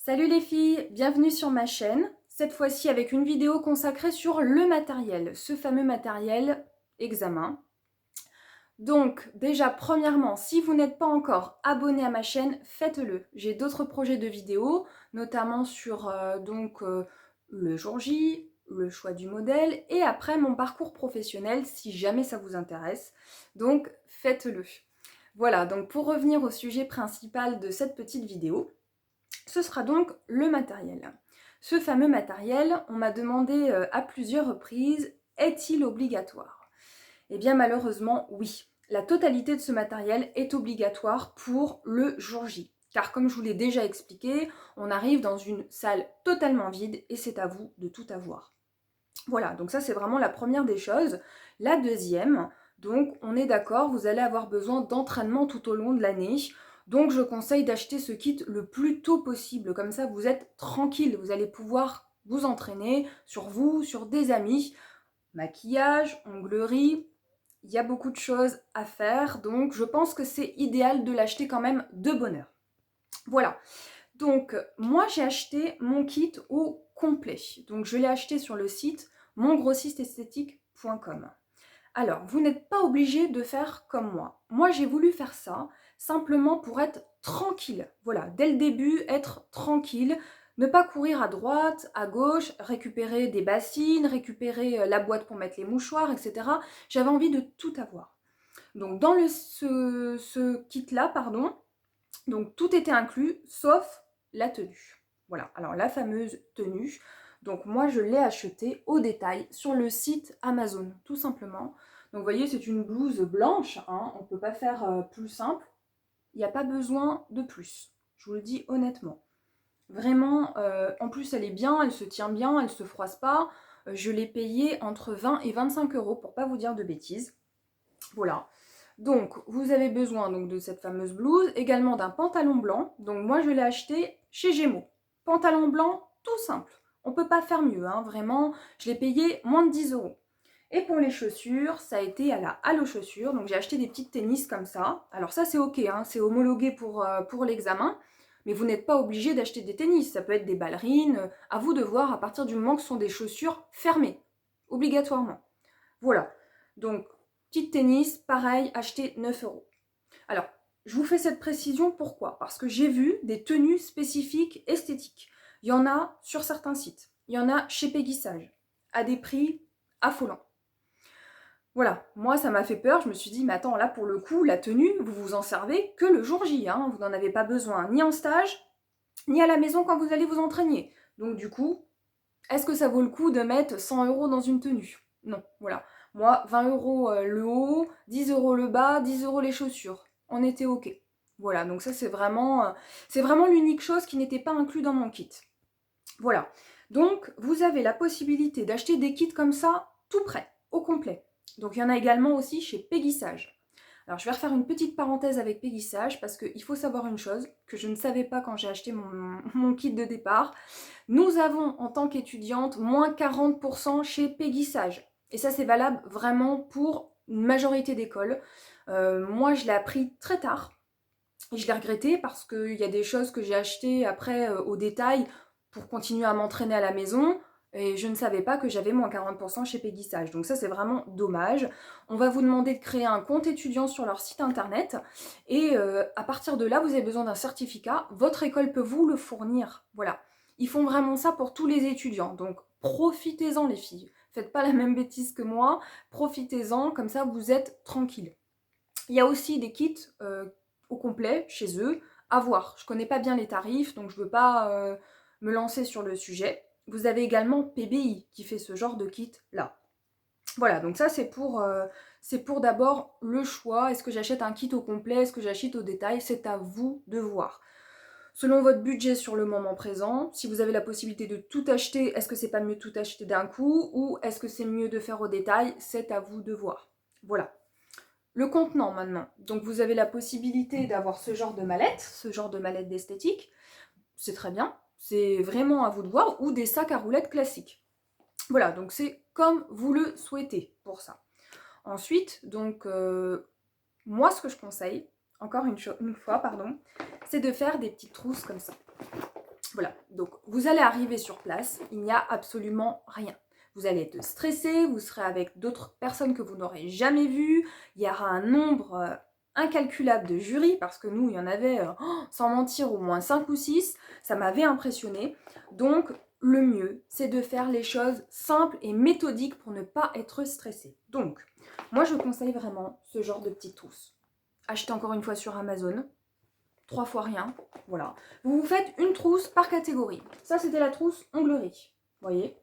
Salut les filles, bienvenue sur ma chaîne, cette fois-ci avec une vidéo consacrée sur le matériel, ce fameux matériel examen. Donc déjà premièrement, si vous n'êtes pas encore abonné à ma chaîne, faites-le. J'ai d'autres projets de vidéos, notamment sur le jour J, le choix du modèle et après mon parcours professionnel si jamais ça vous intéresse. Donc faites-le. Voilà, donc pour revenir au sujet principal de cette petite vidéo, ce sera donc le matériel. Ce fameux matériel, on m'a demandé à plusieurs reprises, est-il obligatoire? Eh bien malheureusement oui. La totalité de ce matériel est obligatoire pour le jour J. Car comme je vous l'ai déjà expliqué, on arrive dans une salle totalement vide et c'est à vous de tout avoir. Voilà, donc ça c'est vraiment la première des choses. La deuxième, donc on est d'accord, vous allez avoir besoin d'entraînement tout au long de l'année. Donc je conseille d'acheter ce kit le plus tôt possible, comme ça vous êtes tranquille, vous allez pouvoir vous entraîner sur vous, sur des amis, maquillage, onglerie, il y a beaucoup de choses à faire, donc je pense que c'est idéal de l'acheter quand même de bonne heure. Voilà, donc moi j'ai acheté mon kit au complet, donc je l'ai acheté sur le site mongrossistesthétique.com. Alors, vous n'êtes pas obligé de faire comme moi. Moi, j'ai voulu faire ça simplement pour être tranquille. Voilà, dès le début, être tranquille, ne pas courir à droite, à gauche, récupérer des bassines, récupérer la boîte pour mettre les mouchoirs, etc. J'avais envie de tout avoir. Donc, dans ce kit-là, pardon, donc tout était inclus, sauf la tenue. Voilà, alors la fameuse tenue. Donc moi, je l'ai achetée au détail sur le site Amazon, tout simplement. Donc vous voyez, c'est une blouse blanche, hein, on ne peut pas faire plus simple. Il n'y a pas besoin de plus, je vous le dis honnêtement. Vraiment, en plus elle est bien, elle se tient bien, elle ne se froisse pas. Je l'ai payée entre 20 et 25 euros pour pas vous dire de bêtises. Voilà. Donc, vous avez besoin donc, de cette fameuse blouse, également d'un pantalon blanc. Donc, moi, je l'ai acheté chez Gémeaux. Pantalon blanc, tout simple. On ne peut pas faire mieux, hein, vraiment. Je l'ai payé moins de 10 euros. Et pour les chaussures, ça a été à la Halo Chaussures. Donc, j'ai acheté des petites tennis comme ça. Alors, ça, c'est OK, hein, c'est homologué pour l'examen. Mais vous n'êtes pas obligé d'acheter des tennis. Ça peut être des ballerines. À vous de voir à partir du moment que ce sont des chaussures fermées. Obligatoirement. Voilà. Donc, petite tennis, pareil, acheté 9 euros. Alors, je vous fais cette précision, pourquoi? Parce que j'ai vu des tenues spécifiques esthétiques. Il y en a sur certains sites. Il y en a chez Peggy Sage, à des prix affolants. Voilà, moi ça m'a fait peur, je me suis dit, mais attends, là pour le coup, la tenue, vous vous en servez que le jour J, hein. Vous n'en avez pas besoin ni en stage, ni à la maison quand vous allez vous entraîner. Donc du coup, est-ce que ça vaut le coup de mettre 100 euros dans une tenue? Non, voilà. Moi, 20 euros le haut, 10 euros le bas, 10 euros les chaussures. On était OK. Voilà, donc ça c'est vraiment l'unique chose qui n'était pas inclus dans mon kit. Voilà. Donc, vous avez la possibilité d'acheter des kits comme ça, tout prêt, au complet. Donc, il y en a également aussi chez Peggy Sage. Alors, je vais refaire une petite parenthèse avec Peggy Sage parce qu'il faut savoir une chose que je ne savais pas quand j'ai acheté mon kit de départ. Nous avons, en tant qu'étudiante, moins 40% chez Peggy Sage. Et ça, c'est valable vraiment pour une majorité d'écoles. Moi, je l'ai appris très tard. Et je l'ai regretté parce qu'il y a des choses que j'ai achetées après au détail pour continuer à m'entraîner à la maison. Et je ne savais pas que j'avais moins 40% chez Peggy Sage. Donc ça, c'est vraiment dommage. On va vous demander de créer un compte étudiant sur leur site internet. Et à partir de là, vous avez besoin d'un certificat. Votre école peut vous le fournir. Voilà. Ils font vraiment ça pour tous les étudiants. Donc profitez-en les filles. Faites pas la même bêtise que moi. Profitez-en, comme ça vous êtes tranquille. Il y a aussi des kits au complet chez eux, à voir. Je connais pas bien les tarifs, donc je veux pas me lancer sur le sujet. Vous avez également PBI qui fait ce genre de kit là. Voilà, donc ça c'est pour d'abord le choix. Est-ce que j'achète un kit au complet? Est-ce que j'achète au détail? C'est à vous de voir. Selon votre budget sur le moment présent, si vous avez la possibilité de tout acheter, est-ce que c'est pas mieux de tout acheter d'un coup ou est-ce que c'est mieux de faire au détail? C'est à vous de voir. Voilà. Le contenant maintenant. Donc vous avez la possibilité d'avoir ce genre de mallette d'esthétique. C'est très bien. C'est vraiment à vous de voir. Ou des sacs à roulettes classiques. Voilà, donc c'est comme vous le souhaitez pour ça. Ensuite, donc moi ce que je conseille, encore une fois, pardon, c'est de faire des petites trousses comme ça. Voilà, donc vous allez arriver sur place, il n'y a absolument rien. Vous allez être stressé, vous serez avec d'autres personnes que vous n'aurez jamais vues, il y aura un nombre incalculable de jurys, parce que nous, il y en avait, sans mentir, au moins 5 ou 6, ça m'avait impressionné. Donc, le mieux, c'est de faire les choses simples et méthodiques pour ne pas être stressé. Donc, moi, je conseille vraiment ce genre de petites trousses. Achetez encore une fois sur Amazon, 3 fois rien, voilà. Vous vous faites une trousse par catégorie. Ça, c'était la trousse onglerie, vous voyez.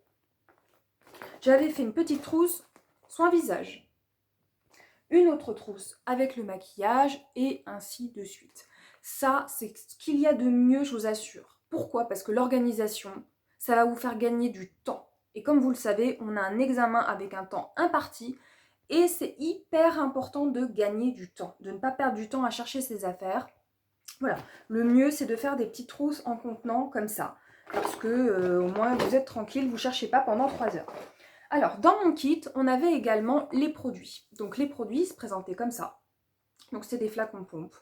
J'avais fait une petite trousse soin visage. Une autre trousse avec le maquillage et ainsi de suite. Ça, c'est ce qu'il y a de mieux, je vous assure. Pourquoi? Parce que l'organisation, ça va vous faire gagner du temps. Et comme vous le savez, on a un examen avec un temps imparti et c'est hyper important de gagner du temps, de ne pas perdre du temps à chercher ses affaires. Voilà, le mieux c'est de faire des petites trousses en contenant comme ça, parce que au moins vous êtes tranquille, vous ne cherchez pas pendant 3 heures. Alors, dans mon kit, on avait également les produits. Donc les produits se présentaient comme ça. Donc c'est des flacons pompe.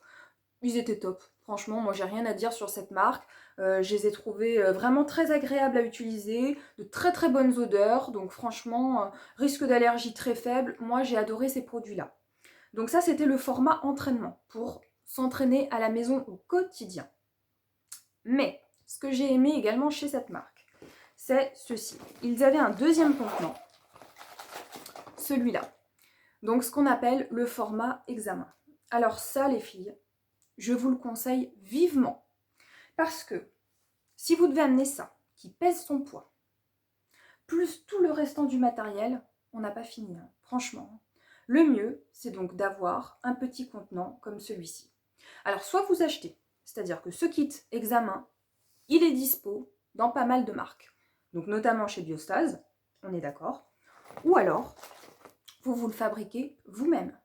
Ils étaient top. Franchement, moi j'ai rien à dire sur cette marque. Je les ai trouvés vraiment très agréables à utiliser, de très très bonnes odeurs. Donc franchement, risque d'allergie très faible. Moi j'ai adoré ces produits-là. Donc ça c'était le format entraînement pour s'entraîner à la maison au quotidien. Mais ce que j'ai aimé également chez cette marque, c'est ceci. Ils avaient un deuxième contenant, celui-là. Donc ce qu'on appelle le format examen. Alors ça les filles, je vous le conseille vivement. Parce que si vous devez amener ça, qui pèse son poids, plus tout le restant du matériel, on n'a pas fini, hein, franchement. Le mieux, c'est donc d'avoir un petit contenant comme celui-ci. Alors soit vous achetez, c'est-à-dire que ce kit examen, il est dispo dans pas mal de marques. Donc notamment chez Biostase, on est d'accord. Ou alors, vous le fabriquez vous-même.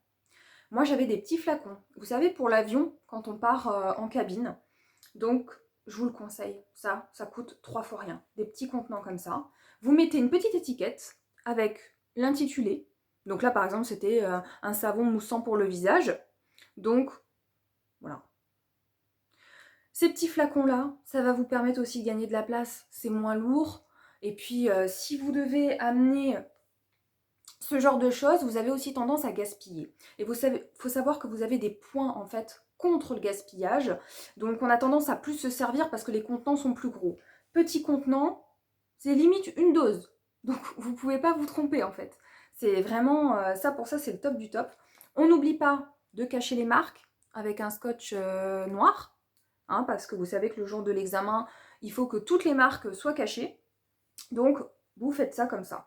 Moi j'avais des petits flacons, vous savez pour l'avion, quand on part en cabine. Donc je vous le conseille, ça coûte 3 fois rien. Des petits contenants comme ça. Vous mettez une petite étiquette avec l'intitulé. Donc là par exemple c'était un savon moussant pour le visage. Donc voilà. Ces petits flacons là, ça va vous permettre aussi de gagner de la place. C'est moins lourd. Et puis si vous devez amener ce genre de choses, vous avez aussi tendance à gaspiller. Et vous savez, faut savoir que vous avez des points en fait contre le gaspillage. Donc on a tendance à plus se servir parce que les contenants sont plus gros. Petit contenant, c'est limite une dose. Donc vous ne pouvez pas vous tromper en fait. C'est vraiment ça, pour ça c'est le top du top. On n'oublie pas de cacher les marques avec un scotch noir. Hein, parce que vous savez que le jour de l'examen, il faut que toutes les marques soient cachées. Donc vous faites ça comme ça.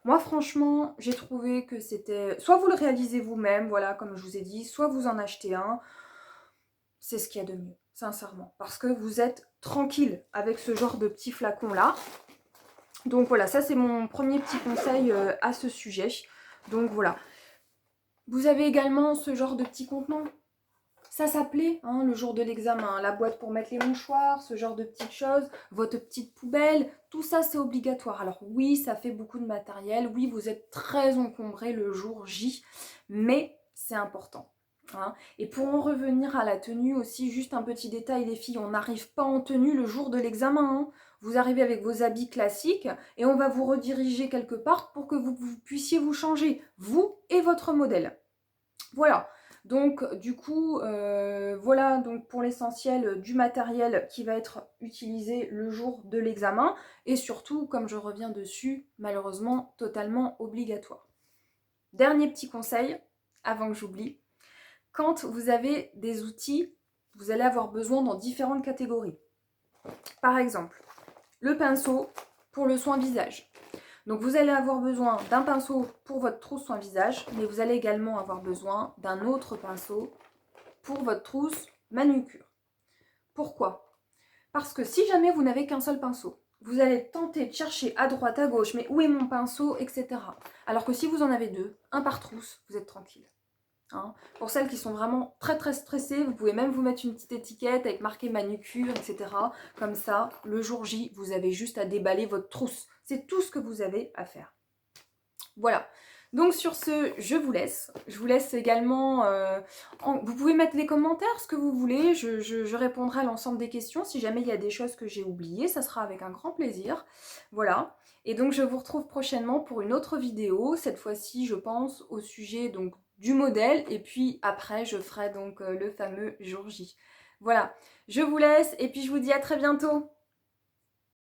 Moi, franchement, j'ai trouvé que c'était... Soit vous le réalisez vous-même, voilà, comme je vous ai dit, soit vous en achetez un. C'est ce qu'il y a de mieux, sincèrement. Parce que vous êtes tranquille avec ce genre de petits flacons-là. Donc voilà, ça c'est mon premier petit conseil à ce sujet. Donc voilà. Vous avez également ce genre de petits contenants. Ça s'appelait hein, le jour de l'examen, la boîte pour mettre les mouchoirs, ce genre de petites choses, votre petite poubelle, tout ça c'est obligatoire. Alors oui, ça fait beaucoup de matériel, oui, vous êtes très encombré le jour J, mais c'est important. Hein. Et pour en revenir à la tenue aussi, juste un petit détail les filles, on n'arrive pas en tenue le jour de l'examen. Hein. Vous arrivez avec vos habits classiques et on va vous rediriger quelque part pour que vous puissiez vous changer, vous et votre modèle. Voilà. Donc du coup, voilà donc pour l'essentiel du matériel qui va être utilisé le jour de l'examen et surtout, comme je reviens dessus, malheureusement totalement obligatoire. Dernier petit conseil, avant que j'oublie, quand vous avez des outils, vous allez avoir besoin dans différentes catégories. Par exemple, le pinceau pour le soin visage. Donc vous allez avoir besoin d'un pinceau pour votre trousse soin visage, mais vous allez également avoir besoin d'un autre pinceau pour votre trousse manucure. Pourquoi? Parce que si jamais vous n'avez qu'un seul pinceau, vous allez tenter de chercher à droite, à gauche, mais où est mon pinceau, etc. Alors que si vous en avez deux, un par trousse, vous êtes tranquille. Hein. Pour celles qui sont vraiment très très stressées, vous pouvez même vous mettre une petite étiquette avec marqué manucure, etc. Comme ça, le jour J, vous avez juste à déballer votre trousse. C'est tout ce que vous avez à faire. Voilà. Donc sur ce, je vous laisse. Je vous laisse également... vous pouvez mettre des commentaires, ce que vous voulez. Je répondrai à l'ensemble des questions. Si jamais il y a des choses que j'ai oubliées, ça sera avec un grand plaisir. Voilà. Et donc je vous retrouve prochainement pour une autre vidéo. Cette fois-ci, je pense au sujet donc du modèle. Et puis après, je ferai donc le fameux jour J. Voilà. Je vous laisse et puis je vous dis à très bientôt.